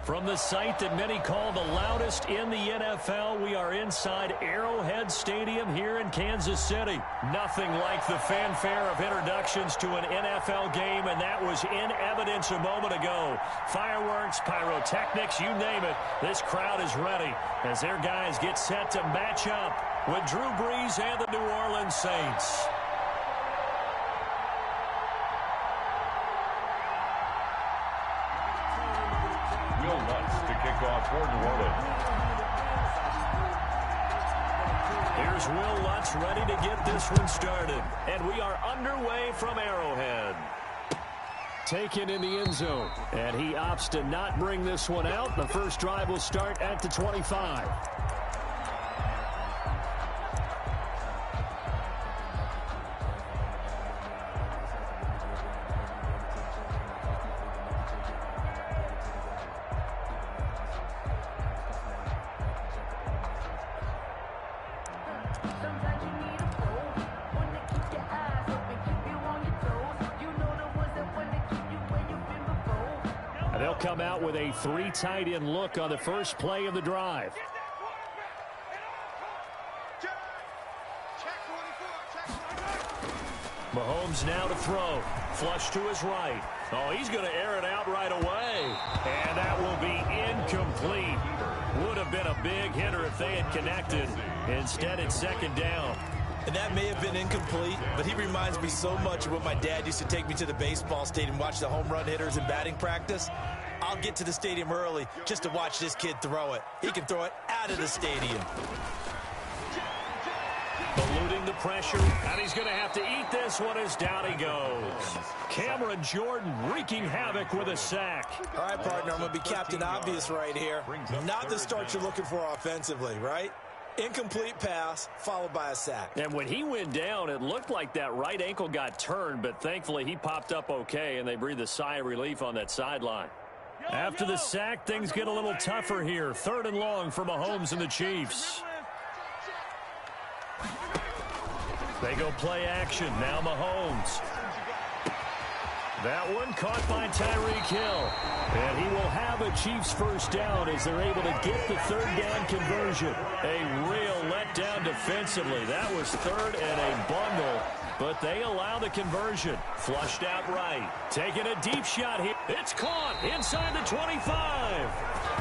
From the site that many call the loudest in the NFL, we are inside Arrowhead Stadium here in Kansas City. Nothing like the fanfare of introductions to an NFL game, and that was in evidence a moment ago. Fireworks, pyrotechnics, you name it, this crowd is ready as their guys get set to match up with Drew Brees and the New Orleans Saints. For New Orleans. Here's Will Lutz ready to get this one started. And we are underway from Arrowhead. Taken in the end zone. And he opts to not bring this one out. The first drive will start at the 25. They'll come out with a three tight end look on the first play of the drive. Mahomes now to throw. Flush to his right. Oh, he's going to air it out right away. And that will be incomplete. Would have been a big hitter if they had connected. Instead, it's second down. And that may have been incomplete, but he reminds me so much of when my dad used to take me to the baseball stadium and watch the home run hitters in batting practice. I'll get to the stadium early just to watch this kid throw it. He can throw it out of the stadium. Eluding the pressure, and he's going to have to eat this one as down he goes. Cameron Jordan wreaking havoc with a sack. All right, partner, I'm going to be Captain Obvious right here. Not the start you're looking for offensively, right? Incomplete pass, followed by a sack. And when he went down, it looked like that right ankle got turned, but thankfully he popped up okay, and they breathed a sigh of relief on that sideline. After the sack, things get a little tougher here. 3rd and long for Mahomes and the Chiefs. They go play action. Now Mahomes. That one caught by Tyreek Hill. And he will have a Chiefs first down as they're able to get the 3rd down conversion. A real letdown defensively. That was 3rd and a bundle. But they allow the conversion. Flushed out right. Taking a deep shot here. It's caught inside the 25.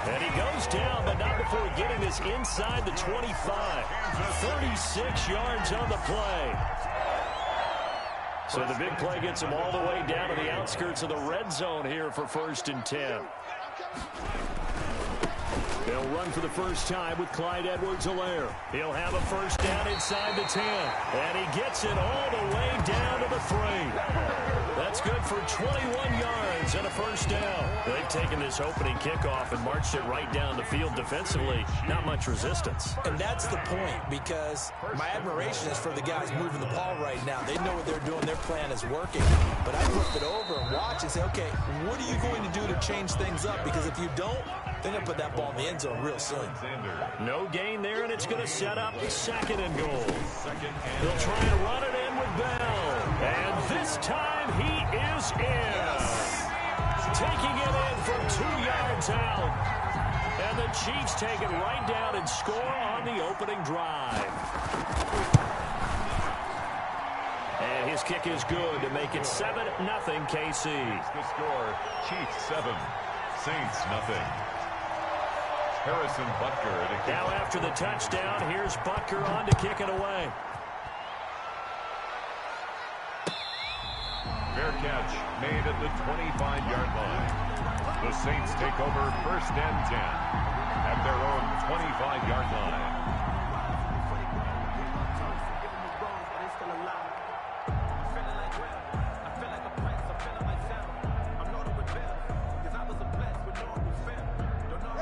And he goes down, but not before getting this inside the 25. 36 yards on the play. So the big play gets him all the way down to the outskirts of the red zone here for 1st and 10. They'll run for the first time with Clyde Edwards-Helaire. He'll have a first down inside the 10. And he gets it all the way down to the 3. That's good for 21 yards and a first down. They've taken this opening kickoff and marched it right down the field defensively. Not much resistance. And that's the point, because my admiration is for the guys moving the ball right now. They know what they're doing. Their plan is working. But I flip it over and watch and say, okay, what are you going to do to change things up? Because if you don't, they're going to put that ball in the end zone real soon. No gain there, and it's going to set up 2nd and goal. They'll try and run it in with Bell. And this time he is in. Taking it in from 2 yards out. And the Chiefs take it right down and score on the opening drive. And his kick is good to make it 7-0 KC. The score, Chiefs 7, Saints nothing. Harrison Butker. Now after the touchdown, here's Butker on to kick it away. Fair catch made at the 25-yard line. The Saints take over 1st and 10 at their own 25-yard line.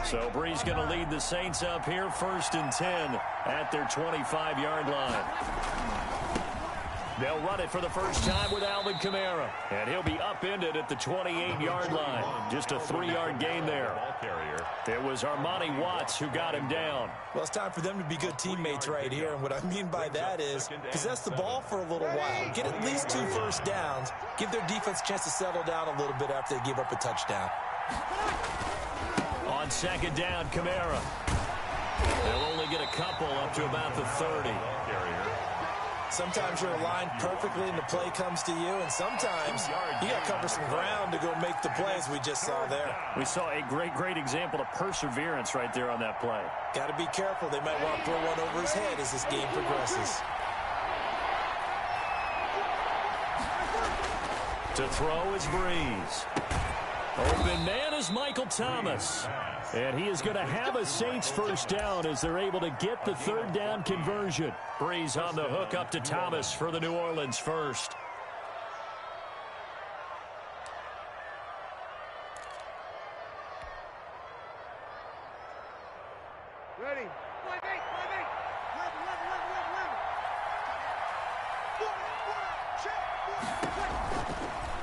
So Brees going to lead the Saints up here 1st and 10 at their 25-yard line. They'll run it for the first time with Alvin Kamara. And he'll be upended at the 28-yard line. Just a 3-yard gain there. It was Armani Watts who got him down. Well, it's time for them to be good teammates right here. And what I mean by that is possess the ball for a little while. Get at least 2 first downs. Give their defense a chance to settle down a little bit after they give up a touchdown. On On second down, Kamara. They'll only get a couple up to about the 30. Sometimes you're aligned perfectly and the play comes to you, and sometimes you got to cover some ground to go make the play, as we just saw there. We saw a great example of perseverance right there on that play. Got to be careful. They might want to throw one over his head as this game progresses. To throw is Breeze. Open man is Michael Thomas. And he is going to have a Saints first down as they're able to get the third down conversion. Breeze on the hook up to Thomas for the New Orleans first. Ready. 5-8, 5-8.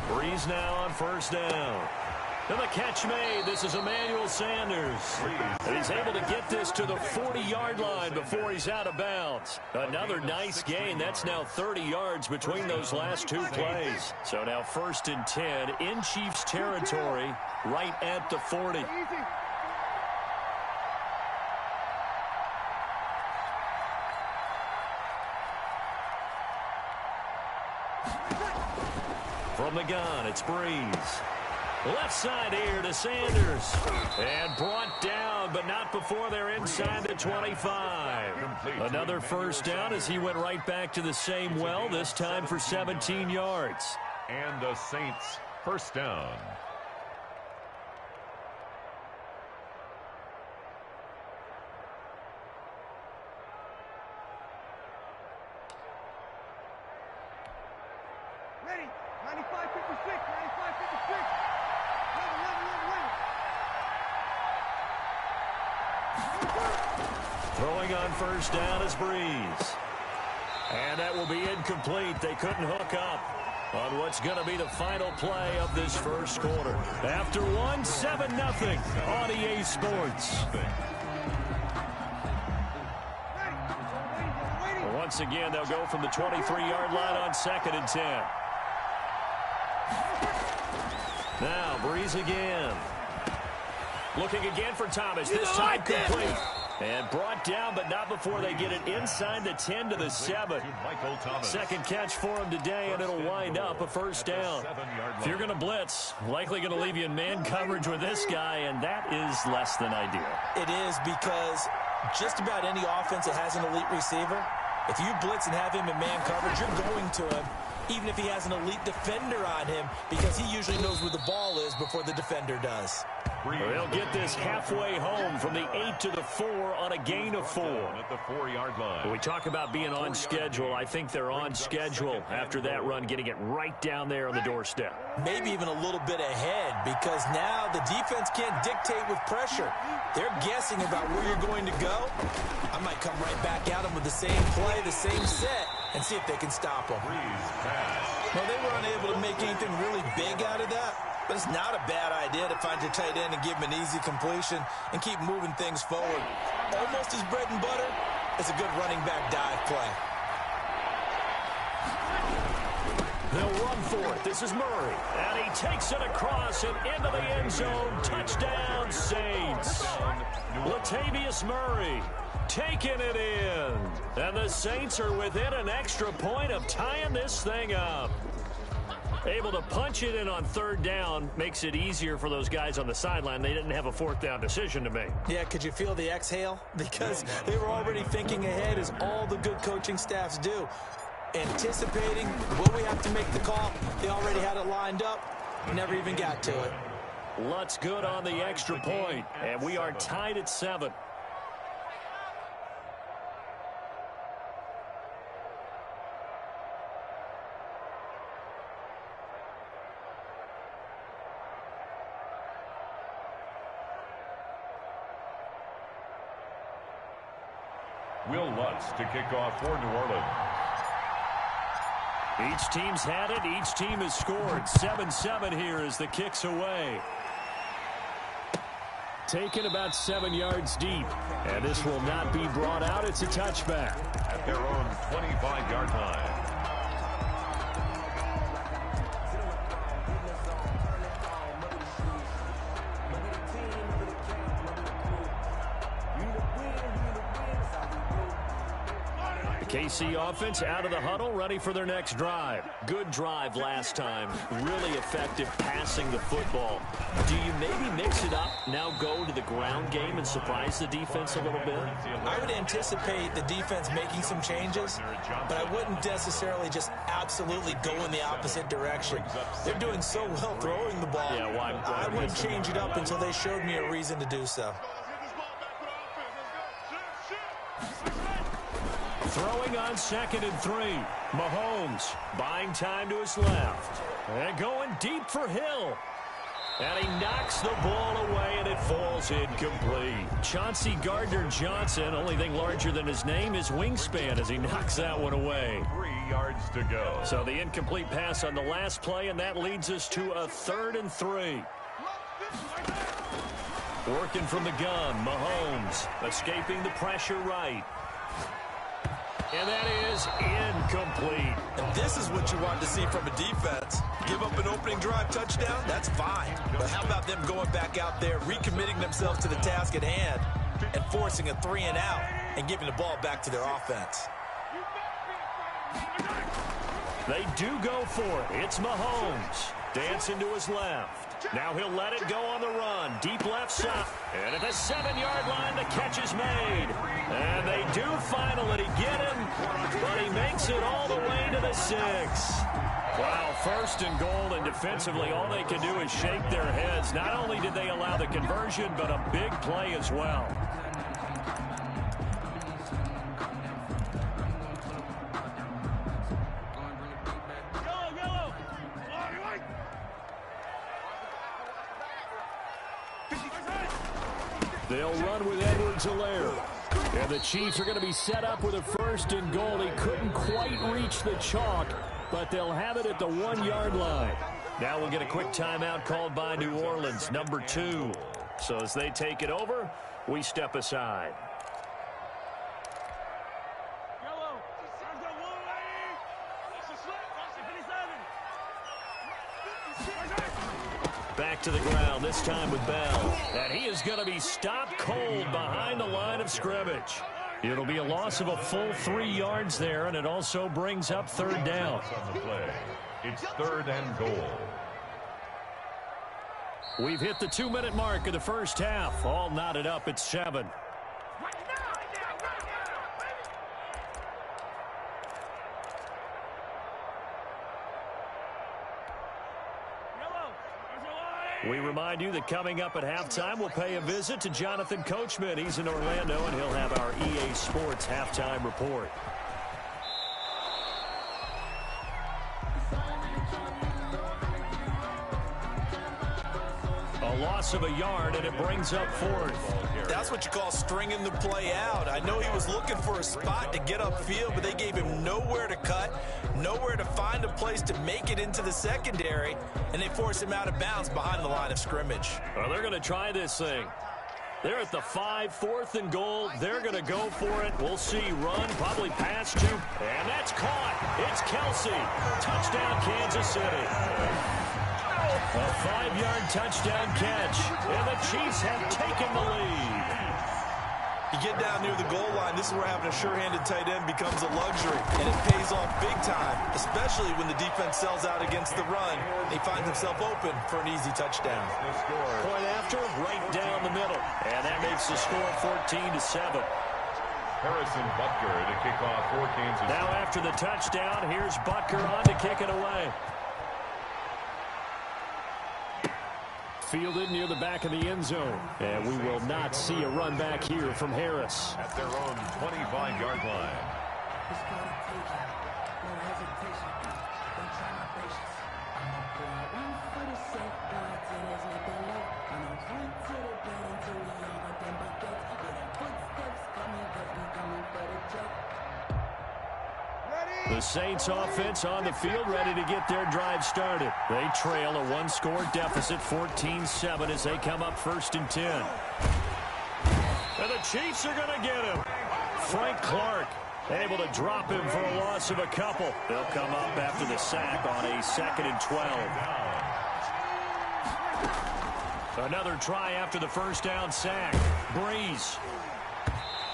11. Breeze now on first down. And the catch made. This is Emmanuel Sanders. And he's able to get this to the 40-yard line before he's out of bounds. Another nice gain. That's now 30 yards between those last two plays. So now 1st and 10 in Chiefs territory right at the 40. From the gun, it's Breeze. Left side here to Sanders. And brought down, but not before they're inside the 25. Another first down as he went right back to the same well, this time for 17 yards. And the Saints first down. Ready. 95-56. 95-56. Throwing on first down is Breeze. And that will be incomplete. They couldn't hook up on what's going to be the final play of this first quarter. After one, 7-0 on EA Sports. Once again, they'll go from the 23-yard line on 2nd and 10. Now, Breeze again. Looking again for Thomas. This time complete. And brought down, but not before they get it inside the 10 to the 7. Second catch for him today, and it'll wind up a first down. If you're going to blitz, likely going to leave you in man coverage with this guy, and that is less than ideal. It is, because just about any offense that has an elite receiver, if you blitz and have him in man coverage, you're going to him, even if he has an elite defender on him, because he usually knows where the ball is before the defender does. They'll get this halfway home from the 8 to the 4 on a gain of 4. At the 4-yard line. When we talk about being on schedule, I think they're on schedule after that run, getting it right down there on the doorstep. Maybe even a little bit ahead, because now the defense can't dictate with pressure. They're guessing about where you're going to go. I might come right back at them with the same play, the same set, and see if they can stop them. Well, they were unable to make anything really big out of that. But it's not a bad idea to find your tight end and give him an easy completion and keep moving things forward. Almost his bread and butter is a good running back dive play. They'll run for it. This is Murray. And he takes it across and into the end zone. Touchdown, Saints. Latavius Murray taking it in. And the Saints are within an extra point of tying this thing up. Able to punch it in on 3rd down makes it easier for those guys on the sideline. They didn't have a 4th down decision to make. Yeah, could you feel the exhale? Because they were already thinking ahead, as all the good coaching staffs do. Anticipating, will we have to make the call? They already had it lined up. Never even got to it. Lutt's good on the extra point, and we are tied at 7. Will Lutz to kick off for New Orleans. Each team's had it. Each team has scored. 7-7 here as the kick's away. Taken about 7 yards deep. And this will not be brought out. It's a touchback. At their own 25-yard line. KC offense out of the huddle, ready for their next drive. Good drive last time. Really effective passing the football. Do you maybe mix it up, now go to the ground game and surprise the defense a little bit? I would anticipate the defense making some changes, but I wouldn't necessarily just absolutely go in the opposite direction. They're doing so well throwing the ball. Yeah, why I wouldn't change it up until they showed me a reason to do so. Throwing on 2nd and 3. Mahomes buying time to his left. And going deep for Hill. And he knocks the ball away, and it falls incomplete. Chauncey Gardner-Johnson, only thing larger than his name is wingspan as he knocks that one away. 3 yards to go. So the incomplete pass on the last play, and that leads us to a 3rd and 3. Working from the gun, Mahomes escaping the pressure right. And that is incomplete. And this is what you want to see from a defense. Give up an opening drive touchdown, that's fine. But how about them going back out there, recommitting themselves to the task at hand, and forcing a 3 and out, and giving the ball back to their offense. They do go for it. It's Mahomes. Dancing to his left. Now he'll let it go on the run. Deep left side. And at the 7-yard line, the catch is made. And they do finally get him, but he makes it all the way to the 6. Wow, 1st and goal, and defensively all they can do is shake their heads. Not only did they allow the conversion, but a big play as well. They'll run with Edwards-Helaire. And the Chiefs are going to be set up with a 1st and goal. He couldn't quite reach the chalk, but they'll have it at the 1-yard line. Now we'll get a quick timeout called by New Orleans, number 2. So as they take it over, we step aside. Back to the ground, this time with Bell. And he is going to be stopped cold behind the line of scrimmage. It'll be a loss of a full 3 yards there, and it also brings up 3rd down. On the play. It's 3rd and goal. We've hit the 2-minute mark of the first half. All knotted up at 7. We remind you that coming up at halftime, we'll pay a visit to Jonathan Coachman. He's in Orlando, and he'll have our EA Sports halftime report. A loss of a yard, and it brings up 4th. That's what you call stringing the play out. I know he was looking for a spot to get upfield, but they gave him nowhere to cut, nowhere to find a place to make it into the secondary, and they forced him out of bounds behind the line of scrimmage. Well, they're going to try this thing. They're at the 5, 4th and goal. They're going to go for it. We'll see. Run, probably pass to. And that's caught. It's Kelsey. Touchdown, Kansas City. A 5-yard touchdown catch, and the Chiefs have taken the lead. You get down near the goal line, this is where having a sure-handed tight end becomes a luxury, and it pays off big time, especially when the defense sells out against the run. He finds himself open for an easy touchdown. Point after, right down the middle, and that makes the score 14-7. Harrison Butker to kick off for Kansas City. Now after the touchdown, here's Butker on to kick it away. Fielded near the back of the end zone. And we will not see a run back here from Harris. At their own 25-yard line. The Saints offense on the field, ready to get their drive started. They trail a 1-score deficit, 14-7, as they come up 1st and 10. And the Chiefs are going to get him. Frank Clark able to drop him for a loss of a couple. They'll come up after the sack on a 2nd and 12. Another try after the first down sack. Breeze.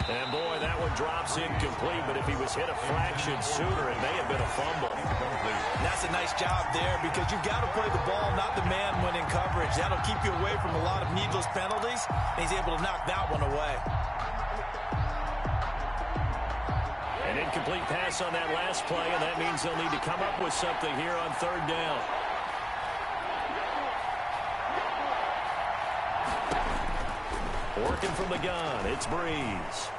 And, boy, that one drops incomplete, but if he was hit a fraction sooner, it may have been a fumble. And that's a nice job there because you've got to play the ball, not the man when in coverage. That'll keep you away from a lot of needless penalties, and he's able to knock that one away. An incomplete pass on that last play, and that means they'll need to come up with something here on third down. Working from the gun, it's Breeze.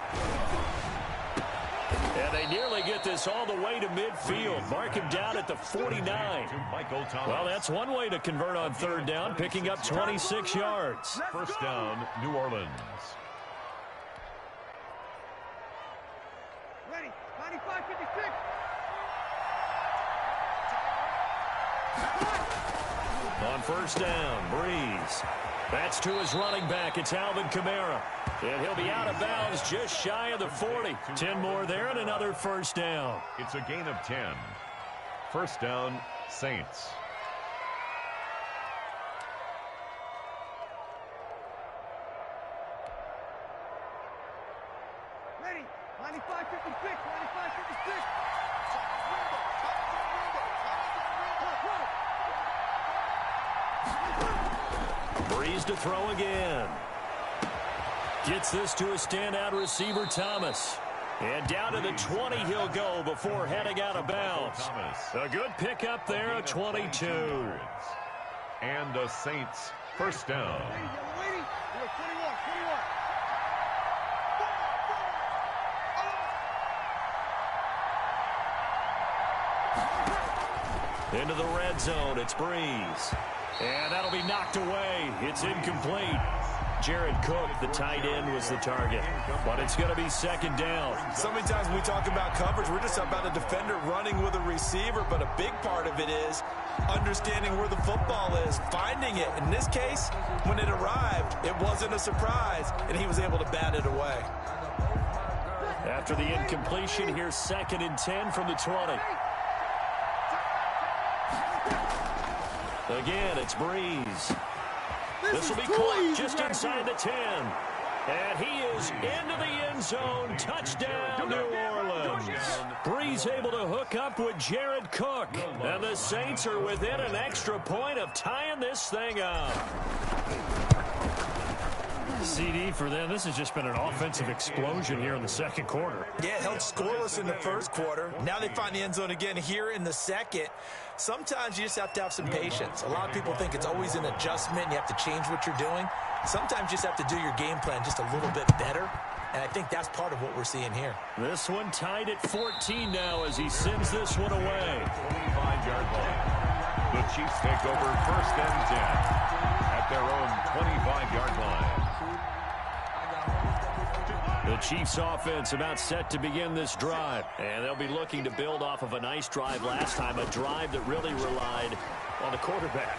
And they nearly get this all the way to midfield. Mark him down at the 49. Well, that's one way to convert on third down, picking up 26 yards. First down, New Orleans. Ready, 95-56. On first down, Breeze. That's to his running back. It's Alvin Kamara. And he'll be out of bounds just shy of the 40. 10 more there and another first down. It's a gain of 10. First down, Saints. Ready, 95-56, 95-56. Breeze to throw again. Gets this to a standout receiver, Thomas. And down to the 20 he'll go before heading out of bounds. A good pickup there at 22. And the Saints first down. Lady, you're 21, 21. Into the red zone, it's Breeze. And that'll be knocked away. It's incomplete. Jared Cook, the tight end, was the target. But it's going to be second down. So many times when we talk about coverage, we're just about a defender running with a receiver, but a big part of it is understanding where the football is, finding it. In this case, when it arrived, it wasn't a surprise, and he was able to bat it away. After the incompletion, here's second and 10 from the 20. Again, it's Breeze. This will be caught just inside the 10. And he is into the end zone. Touchdown, New Orleans. Breeze able to hook up with Jared Cook. And the Saints are within an extra point of tying this thing up. CD for them. This has just been an offensive explosion here in the second quarter. Yeah, held scoreless in the first quarter. Now they find the end zone again here in the second. Sometimes you just have to have some patience. A lot of people think it's always an adjustment. You have to change what you're doing. Sometimes you just have to do your game plan just a little bit better. And I think that's part of what we're seeing here. This one tied at 14 now as he sends this one away. 25-yard line. The Chiefs take over first and 10 at their own 25-yard line. The Chiefs offense about set to begin this drive. And they'll be looking to build off of a nice drive last time, a drive that really relied on the quarterback.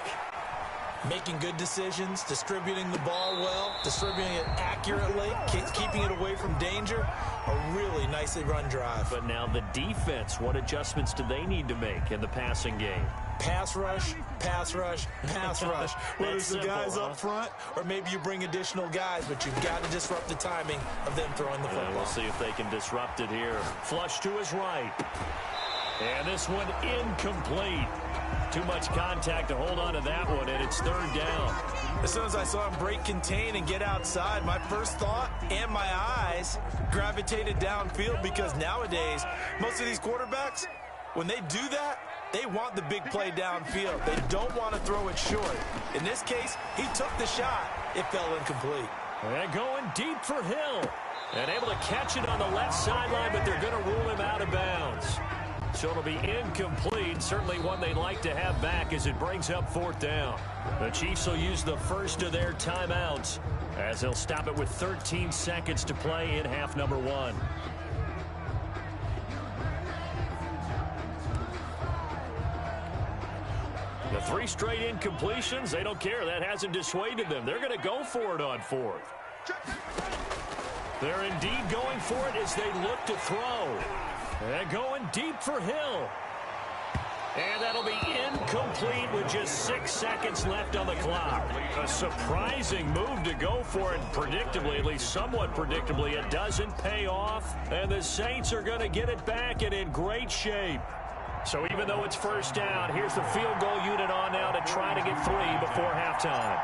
Making good decisions, distributing the ball well, distributing it accurately, keeping it away from danger. A really nicely run drive. But now the defense, what adjustments do they need to make in the passing game? Pass rush, pass rush, pass rush. Whether it's the guys up front or maybe you bring additional guys, but you've got to disrupt the timing of them throwing the football. We'll see if they can disrupt it here. Flush to his right. And this one incomplete. Too much contact to hold on to that one, and it's third down. As soon as I saw him break contain and get outside, my first thought and my eyes gravitated downfield because nowadays, most of these quarterbacks, when they do that, they want the big play downfield. They don't want to throw it short. In this case, he took the shot. It fell incomplete. And going deep for Hill. And able to catch it on the left sideline, but they're going to rule him out of bounds. So it'll be incomplete. Certainly one they'd like to have back as it brings up fourth down. The Chiefs will use the first of their timeouts as they'll stop it with 13 seconds to play in half number one. The three straight incompletions, they don't care. That hasn't dissuaded them. They're going to go for it on fourth. They're indeed going for it as they look to throw. And going deep for Hill. And that'll be incomplete with just 6 seconds left on the clock. A surprising move to go for it predictably, at least somewhat predictably. It doesn't pay off, and the Saints are going to get it back and in great shape. So even though it's first down, here's the field goal unit on now to try to get 3 before halftime.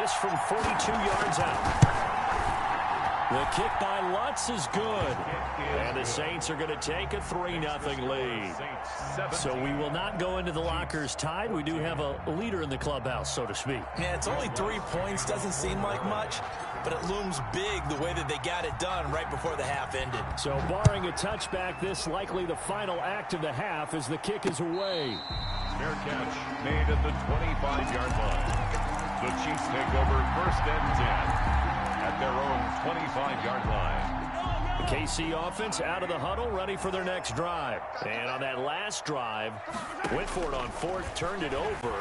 This from 42 yards out. The kick by Lutz is good. And the Saints are going to take a 3-0 lead. So we will not go into the lockers tied. We do have a leader in the clubhouse, so to speak. Yeah, it's only 3 points. Doesn't seem like much, but it looms big the way that they got it done right before the half ended. So barring a touchback, this likely the final act of the half as the kick is away. Fair catch made at the 25-yard line. The Chiefs take over first and 10 at their own 25-yard line. The KC offense out of the huddle, ready for their next drive. And on that last drive, went for it on 4th, turned it over.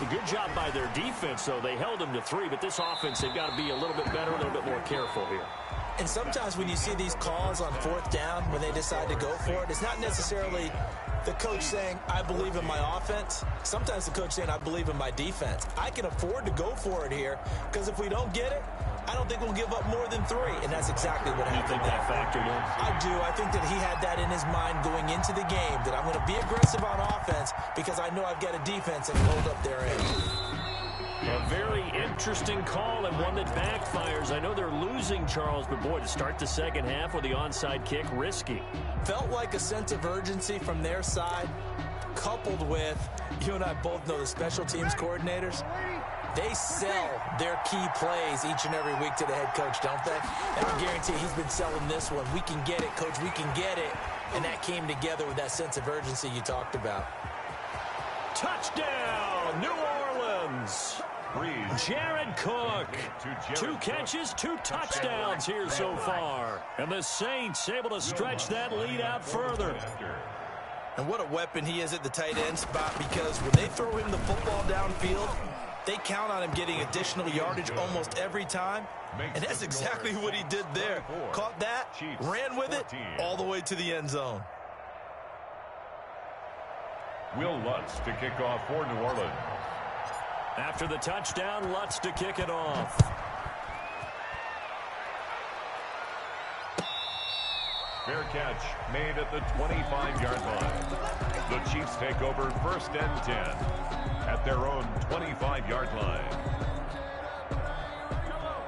A good job by their defense, though. They held them to 3, but this offense, they've got to be a little bit better, a little bit more careful here. And sometimes when you see these calls on 4th down, when they decide to go for it, it's not necessarily the coach saying, I believe in my offense. Sometimes the coach saying, I believe in my defense. I can afford to go for it here, because if we don't get it, I don't think we'll give up more than 3, and that's exactly what happened. You think that factored in? I do. I think that he had that in his mind going into the game, that I'm going to be aggressive on offense because I know I've got a defense and hold up their end. A very interesting call and one that backfires. I know they're losing, Charles, but boy, to start the second half with the onside kick, risky. Felt like a sense of urgency from their side, coupled with, you and I both know the special teams coordinators, they sell their key plays each and every week to the head coach, don't they? And I guarantee he's been selling this one. We can get it, coach, we can get it. And that came together with that sense of urgency you talked about. Touchdown, New Orleans. Jared Cook. 2 catches, 2 touchdowns here so far. And the Saints able to stretch that lead out further. And what a weapon he is at the tight end spot, because when they throw him the football downfield, they count on him getting additional yardage almost every time. And that's exactly what he did there. Caught that, ran with it, all the way to the end zone. Will Lutz to kick off for New Orleans. After the touchdown, Lutz to kick it off. Fair catch made at the 25-yard line. The Chiefs take over first and 10 at their own 25-yard line.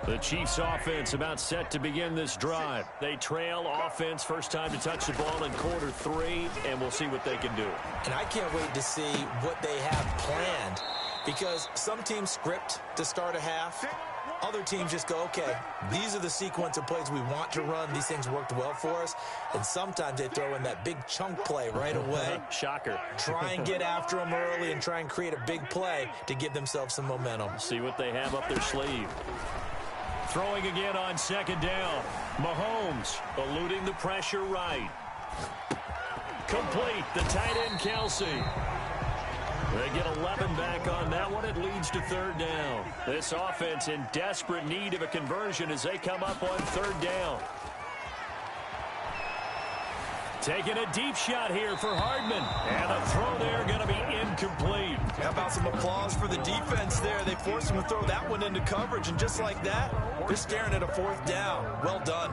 The Chiefs offense about set to begin this drive. They trail offense, first time to touch the ball in quarter 3, and we'll see what they can do. And I can't wait to see what they have planned, because some teams script to start a half. Other teams just go, okay, these are the sequence of plays we want to run. These things worked well for us. And sometimes they throw in that big chunk play right away. Shocker. Try and get after them early and try and create a big play to give themselves some momentum. See what they have up their sleeve. Throwing again on second down. Mahomes eluding the pressure right. Complete. The tight end, Kelsey. They get 11 back on that one. It leads to third down. This offense in desperate need of a conversion as they come up on third down. Taking a deep shot here for Hardman. And a throw there going to be incomplete. How about some applause for the defense there? They forced him to throw that one into coverage, and just like that, they're staring at a 4th down. Well done.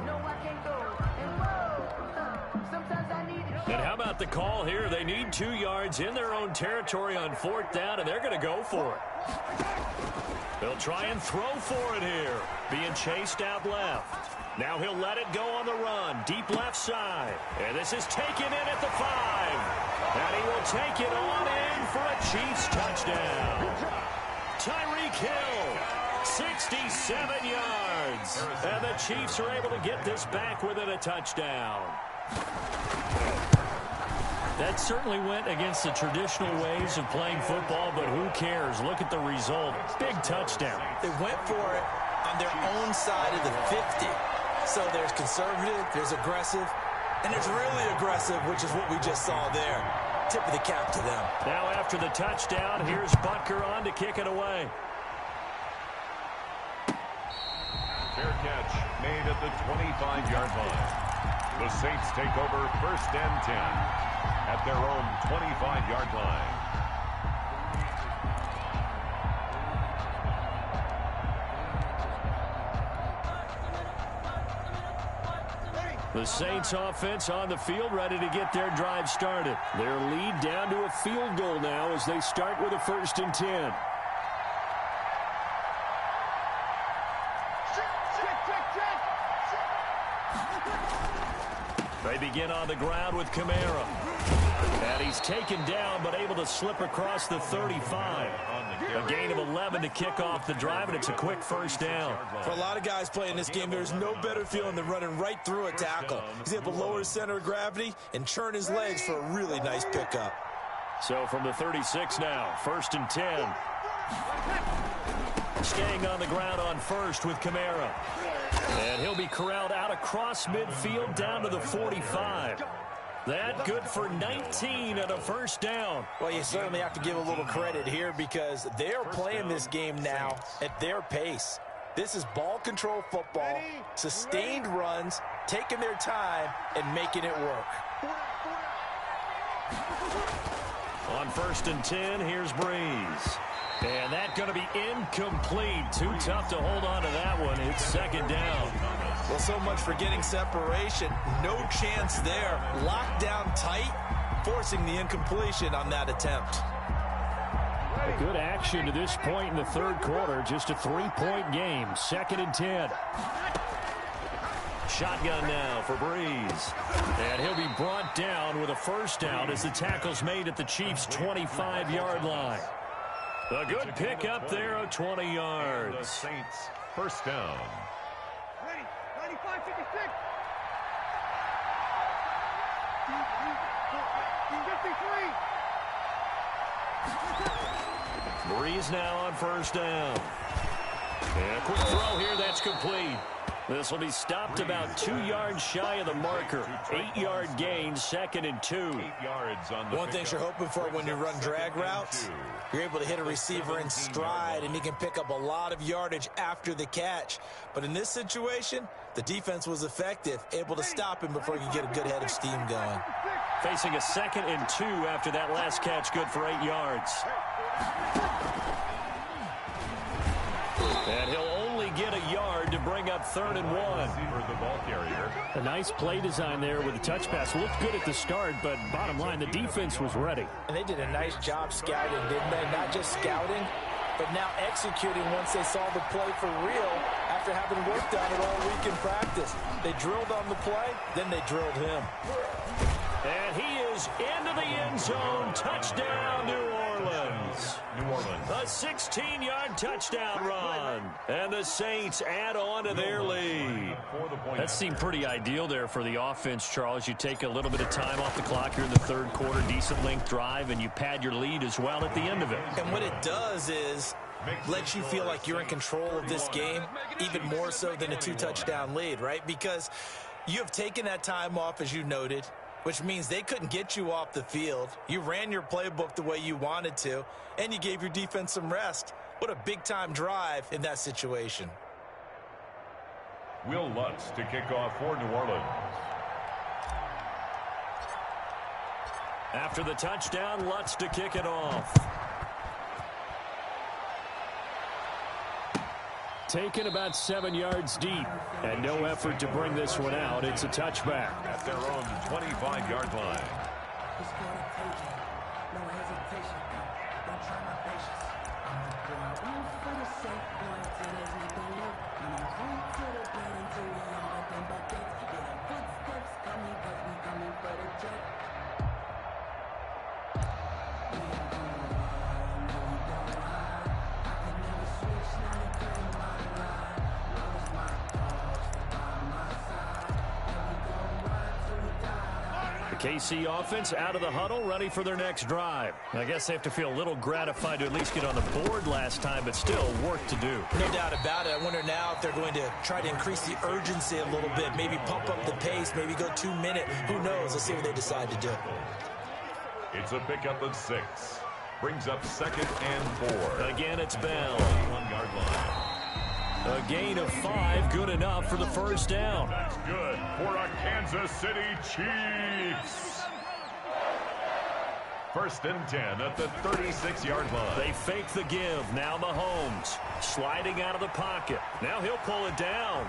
And how about the call here? They need 2 yards in their own territory on 4th down, and they're going to go for it. They'll try and throw for it here. Being chased out left. Now he'll let it go on the run. Deep left side. And this is taken in at the 5. And he will take it on in for a Chiefs touchdown. Tyreek Hill, 67 yards. And the Chiefs are able to get this back within a touchdown. That certainly went against the traditional ways of playing football, but who cares? Look at the result. Big touchdown. They went for it on their own side of the 50. So there's conservative, there's aggressive, and there's really aggressive, which is what we just saw there. Tip of the cap to them. Now after the touchdown, here's Butker on to kick it away. Fair catch made at the 25-yard line. The Saints take over first and 10 at their own 25-yard line. The Saints offense on the field, ready to get their drive started. Their lead down to a field goal now as they start with a first and 10. They begin on the ground with Kamara. And he's taken down, but able to slip across the 35. A gain of 11 to kick off the drive, and it's a quick first down. For a lot of guys playing this game, there's no better feeling than running right through a tackle. He's able to lower his center of gravity and churn his legs for a really nice pickup. So from the 36 now, first and 10. Staying on the ground on first with Kamara. And he'll be corralled out across midfield down to the 45. That good for 19 and a first down. Well, you certainly have to give a little credit here because they're playing this game now at their pace. This is ball control football, sustained runs, taking their time, and making it work. On first and 10, here's Breeze. And that's going to be incomplete. Too tough to hold on to that one. It's second down. Well, so much for getting separation. No chance there. Locked down tight, forcing the incompletion on that attempt. A good action to this point in the third quarter. Just a 3-point game. Second and 10. Shotgun now for Breeze. And he'll be brought down with a first down as the tackle's made at the Chiefs' 25-yard line. A good pick up there of 20 yards. The Saints first down. Ready, 95-56. 53. Breeze now on first down. And a quick throw here, that's complete. This will be stopped about 2 yards shy of the marker. 8-yard gain, second and 2. 8 yards on the One thing you're hoping for when you run drag routes, you're able to hit a receiver in stride, and he can pick up a lot of yardage after the catch. But in this situation, the defense was effective, able to stop him before he could get a good head of steam going. Facing a second and 2 after that last catch, good for 8 yards. And he'll only get a yard to bring up third and 1. The ball carrier. A nice play design there with a touch pass. Looked good at the start, but bottom line, the defense was ready. And they did a nice job scouting, didn't they? Not just scouting, but now executing once they saw the play for real after having worked on it all week in practice. They drilled on the play, then they drilled him. And he is into the end zone. Touchdown, New Orleans. New Orleans. A 16-yard touchdown run. And the Saints add on to their lead. That seemed pretty ideal there for the offense, Charles. You take a little bit of time off the clock here in the third quarter, decent length drive, and you pad your lead as well at the end of it. And what it does is lets you feel like you're in control of this game, even more so than a 2-touchdown lead, right? Because you have taken that time off, as you noted, which means they couldn't get you off the field. You ran your playbook the way you wanted to, and you gave your defense some rest. What a big-time drive in that situation. Will Lutz to kick off for New Orleans. After the touchdown, Lutz to kick it off. Taken about 7 yards deep, and no effort to bring this one out. It's a touchback. At their own 25-yard line. KC offense out of the huddle, ready for their next drive. I guess they have to feel a little gratified to at least get on the board last time, but still work to do. No doubt about it. I wonder now if they're going to try to increase the urgency a little bit, maybe pump up the pace, maybe go 2 minute. Who knows? Let's see what they decide to do. It's a pickup of 6. Brings up second and 4. Again, it's Bell. 1-yard line. A gain of 5, good enough for the first down. That's good for a Kansas City Chiefs. First and 10 at the 36-yard line. They fake the give. Now Mahomes sliding out of the pocket. Now he'll pull it down.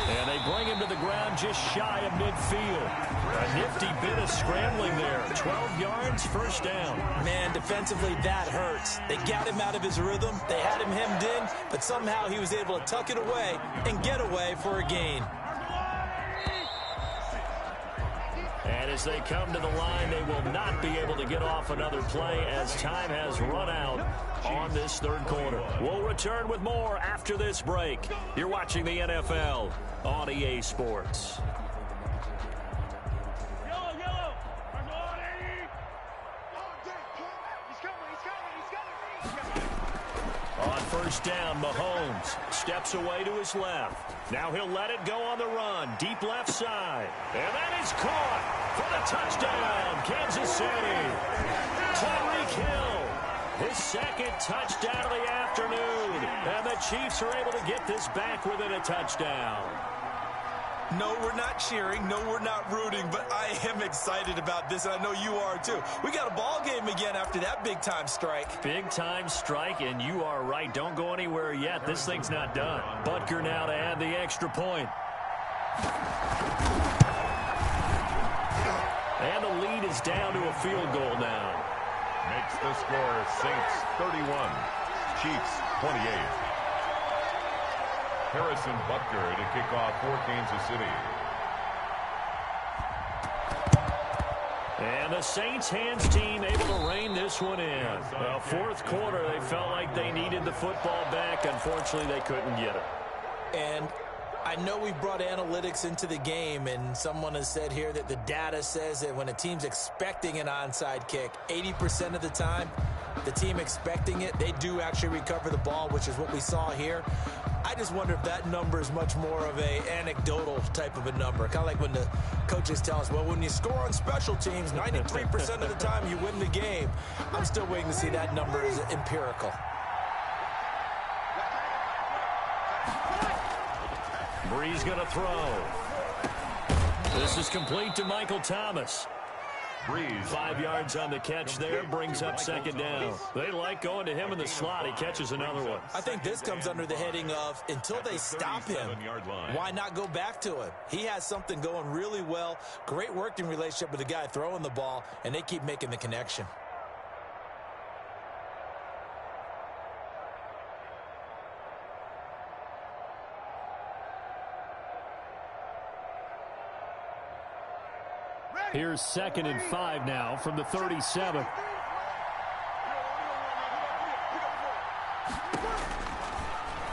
And they bring him to the ground just shy of midfield. A nifty bit of scrambling there. 12 yards, first down. Man, defensively, that hurts. They got him out of his rhythm. They had him hemmed in, but somehow he was able to tuck it away and get away for a gain. And as they come to the line, they will not be able to get off another play as time has run out on this third quarter. We'll return with more after this break. You're watching the NFL on EA Sports. Yellow. Come on, Eddie. He's coming. On first down, Mahomes steps away to his left. Now he'll let it go on the run. Deep left side. And that is caught for the touchdown, Kansas City. Tyreek Hill, his second touchdown of the afternoon. And the Chiefs are able to get this back within a touchdown. No, we're not cheering. No, we're not rooting, but I am excited about this, and I know you are too. We got a ball game again after that big-time strike. Big-time strike, and you are right. Don't go anywhere yet. This thing's not done. Butker now to add the extra point. And the lead is down to a field goal now. Makes the score Saints 31, Chiefs 28. Harrison Butker to kick off for Kansas City. And the Saints hands team able to rein this one in. Well, fourth quarter, they felt like they needed the football back. Unfortunately, they couldn't get it. And I know we brought analytics into the game, and someone has said here that the data says that when a team's expecting an onside kick, 80% of the time, the team expecting it, they do actually recover the ball, which is what we saw here. I just wonder if that number is much more of a anecdotal type of a number. Kind of like when the coaches tell us, well, when you score on special teams, 93% of the time you win the game. I'm still waiting to see that number is empirical. Breeze going to throw. This is complete to Michael Thomas. Breeze. 5 yards on the catch there, brings up second down. They like going to him in the slot. He catches another one. I think this comes under the heading of until they stop him, why not go back to him? He has something going really well. Great working relationship with the guy throwing the ball, and they keep making the connection. Here's 2nd and 5 now from the 37.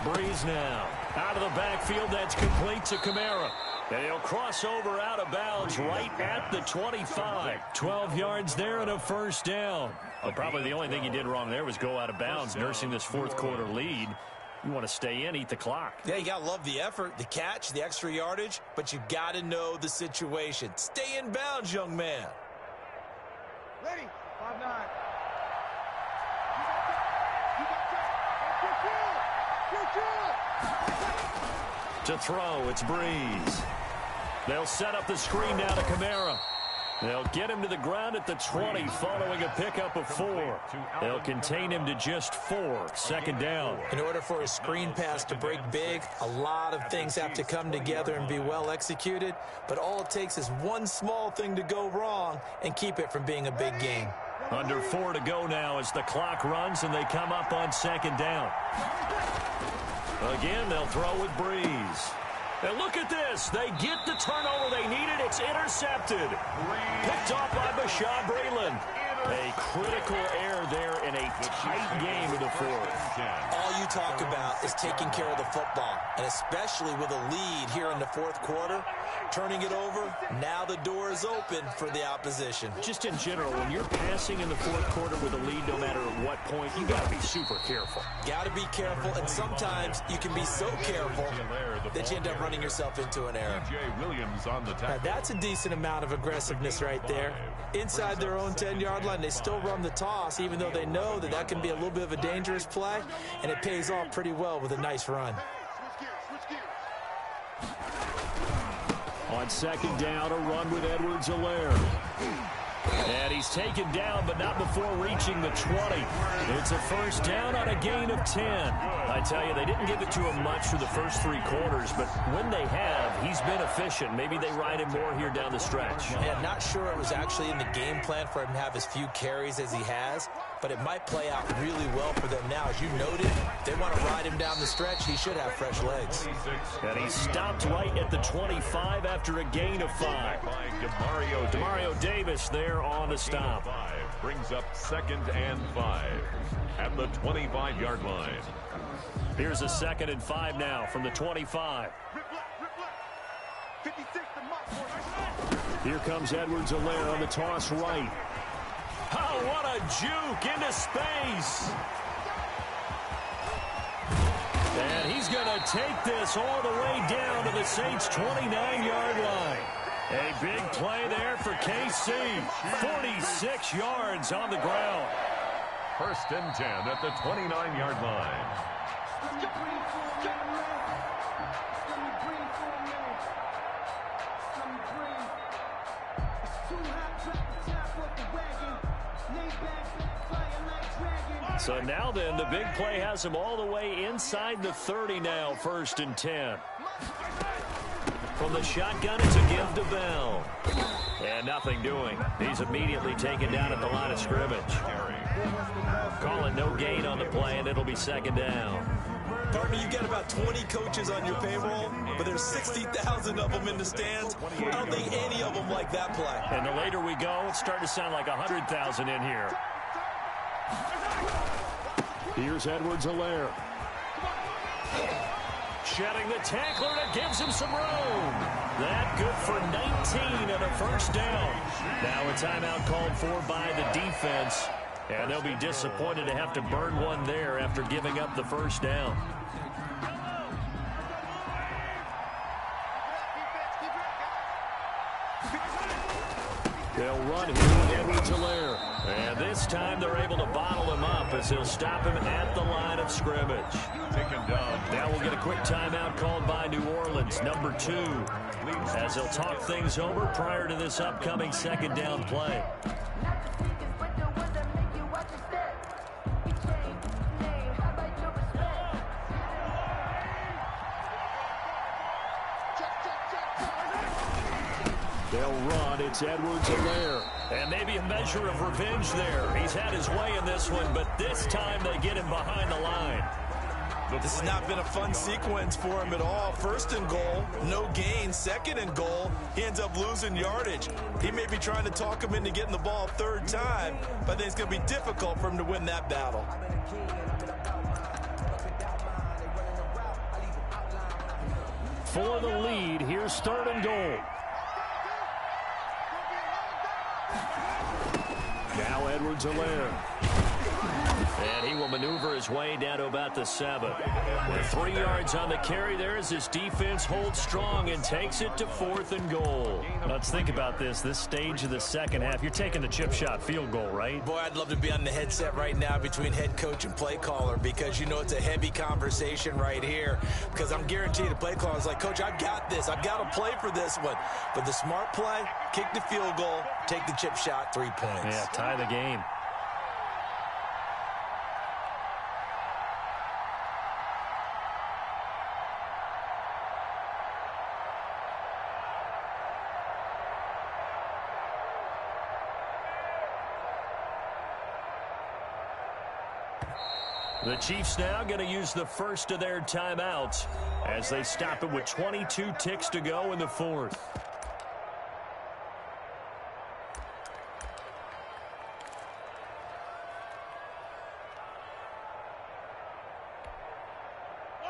Breeze now out of the backfield. That's complete to Kamara. And he'll cross over out of bounds right at the 25. 12 yards there and a first down. Well, probably the only thing he did wrong there was go out of bounds, nursing this fourth quarter lead. You want to stay in, eat the clock. Yeah, you got to love the effort, the catch, the extra yardage, but you got to know the situation. Stay in bounds, young man. Ready? 5-9. To throw, it's Breeze. They'll set up the screen down to Kamara. They'll get him to the ground at the 20 following a pickup of 4. They'll contain him to just 4. Second down. In order for a screen pass to break big, a lot of things have to come together and be well executed, but all it takes is one small thing to go wrong and keep it from being a big gain. Under 4 to go now as the clock runs and they come up on second down. Again, they'll throw with Breeze. And look at this. They get the turnover they needed. It's intercepted. Picked off by Bashaud Breeland. A critical error there in a tight game in the fourth. All you talk about is taking care of the football, and especially with a lead here in the fourth quarter. turning it over. Now the door is open for the opposition. Just in general, when you're passing in the fourth quarter with a lead, no matter at what point, you got to be super careful. Got to be careful, and sometimes you can be so careful that you end up running yourself into an error. Williams on the Now, that's a decent amount of aggressiveness right there. Inside their own 10-yard line, they still run the toss, even though they know that that can be a little bit of a dangerous play, and it pays off pretty well with a nice run. On second down, a run with Edwards-Helaire. And he's taken down, but not before reaching the 20. It's a first down on a gain of 10. I tell you, they didn't give it to him much for the first 3 quarters, but when they have, he's been efficient. Maybe they ride him more here down the stretch. Yeah, not sure it was actually in the game plan for him to have as few carries as he has, but it might play out really well for them now. As you noted, if they want to ride him down the stretch, he should have fresh legs. And he stopped right at the 25 after a gain of 5. Demario Davis there on the stop. Brings up 2nd and 5 at the 25-yard line. Here's a 2nd and 5 now from the 25. Here comes Edwards-Helaire on the toss right. Oh, what a juke into space. And he's going to take this all the way down to the Saints' 29-yard line. A big play there for KC. 46 yards on the ground. 1st and 10 at the 29-yard line. So now then, the big play has him all the way inside the 30 now, 1st and 10. From the shotgun, it's a give to Bell. And nothing doing. He's immediately taken down at the line of scrimmage. Calling no gain on the play, and it'll be 2nd down. Partner, you got about 20 coaches on your payroll, but there's 60,000 of them in the stands. I don't think any of them like that play. And the later we go, it's starting to sound like 100,000 in here. Here's Edwards-Helaire. Shedding the tackler, that gives him some room. That good for 19 and a 1st down. Now a timeout called for by the defense. And they'll be disappointed to have to burn one there after giving up the 1st down. They'll run here with Edwards-Helaire. And this time they're able to bottle him up as he'll stop him at the line of scrimmage. Taken down. Now we'll get a quick timeout called by New Orleans, number 2, as they'll talk things over prior to this upcoming 2nd down play. They'll run. It's Edwards-Helaire. And maybe a measure of revenge there. He's had his way in this one, but this time they get him behind the line. This has not been a fun sequence for him at all. 1st and goal, no gain. 2nd and goal, he ends up losing yardage. He may be trying to talk him into getting the ball 3rd time, but I think it's going to be difficult for him to win that battle. For the lead, here's 3rd and goal. Now Edwards-Helaire. And he will maneuver his way down to about the 7. With 3 yards on the carry there as his defense holds strong and takes it to 4th and goal. Let's think about this stage of the 2nd half. You're taking the chip shot field goal, right? Boy, I'd love to be on the headset right now between head coach and play caller because you know it's a heavy conversation right here because I'm guaranteed the play caller is like, Coach, I've got this. I've got to play for this one. But the smart play, kick the field goal, take the chip shot, 3 points. Yeah, tie the game. The Chiefs now going to use the first of their timeouts as they stop it with 22 ticks to go in the 4th.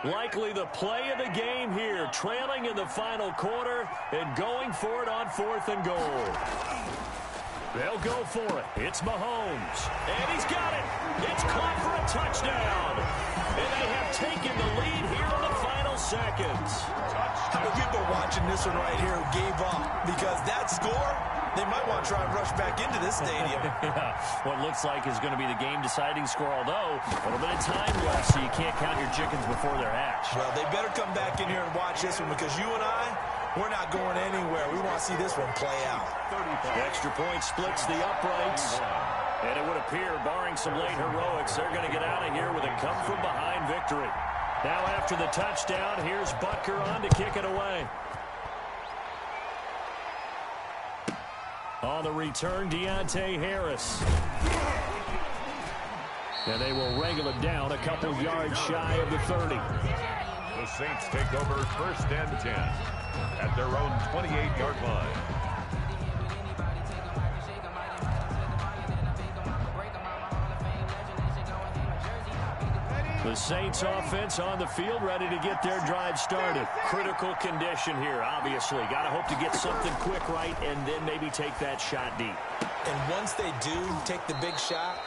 Likely the play of the game here, trailing in the final quarter and going for it on 4th and goal. They'll go for it. It's Mahomes. And he's got it. It's caught for a touchdown. And they have taken the lead here in the final seconds. How many people watching this one right here who gave up? Because that score, they might want to try and rush back into this stadium. Yeah, what looks like is going to be the game-deciding score, although a little bit of time left, so you can't count your chickens before they're hatched. Well, they better come back in here and watch this one because you and I, we're not going anywhere. We want to see this one play out. Extra point splits the uprights. And it would appear, barring some late heroics, they're going to get out of here with a come-from-behind victory. Now after the touchdown, here's Butker on to kick it away. On the return, Deontay Harris. And they will wrangle it down a couple yards shy of the 30. The Saints take over 1st and 10 at their own 28-yard line. The Saints offense on the field, ready to get their drive started. Critical condition here, obviously. Got to hope to get something quick right and then maybe take that shot deep. And once they do take the big shot,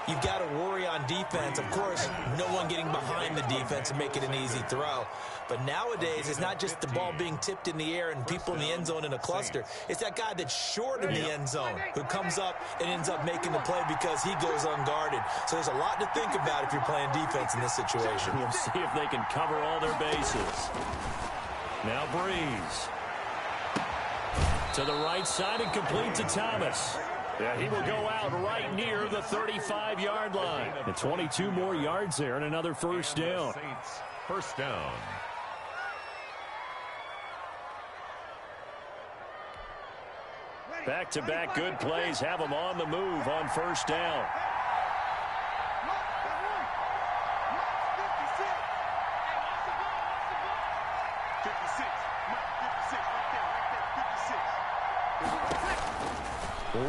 you've got to worry on defense. Of course, no one getting behind the defense and make it an easy throw. But nowadays, it's not just the ball being tipped in the air and people in the end zone in a cluster. It's that guy that's short in the end zone who comes up and ends up making the play because he goes unguarded. So there's a lot to think about if you're playing defense in this situation. We'll see if they can cover all their bases. Now Breeze. To the right side and complete to Thomas. Yeah, he will go out right near the 35-yard line. And 22 more yards there and another first down. Saints, 1st down. Back-to-back good plays have them on the move on 1st down.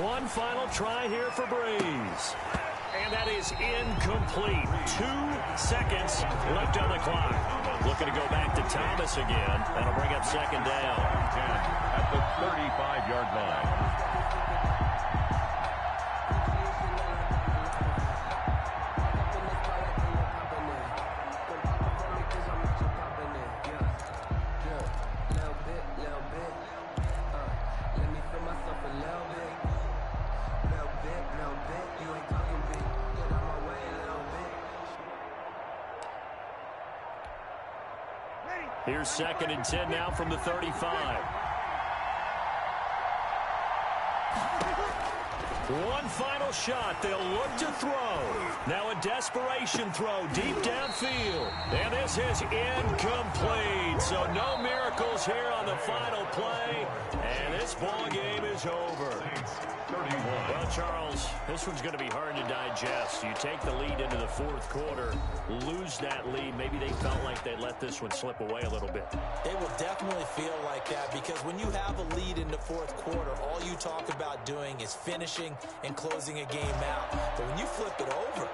One final try here for Breeze. And that is incomplete. 2 seconds left on the clock. Looking to go back to Thomas again. That'll bring up 2nd down. 10 at the 35-yard line. Here's 2nd and 10 now from the 35. One final shot. They'll look to throw. Now a desperation throw deep downfield. And this is incomplete. So no miracles here on the final play. And this ball game is over. 31. Well, Charles, this one's going to be hard to digest. You take the lead into the 4th quarter, lose that lead. Maybe they felt like they let this one slip away a little bit. It will definitely feel like that because when you have a lead in the 4th quarter, all you talk about doing is finishing and closing a game out. But when you flip it over,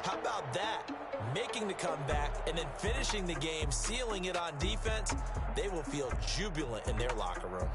how about that? Making the comeback and then finishing the game, sealing it on defense, they will feel jubilant in their locker room.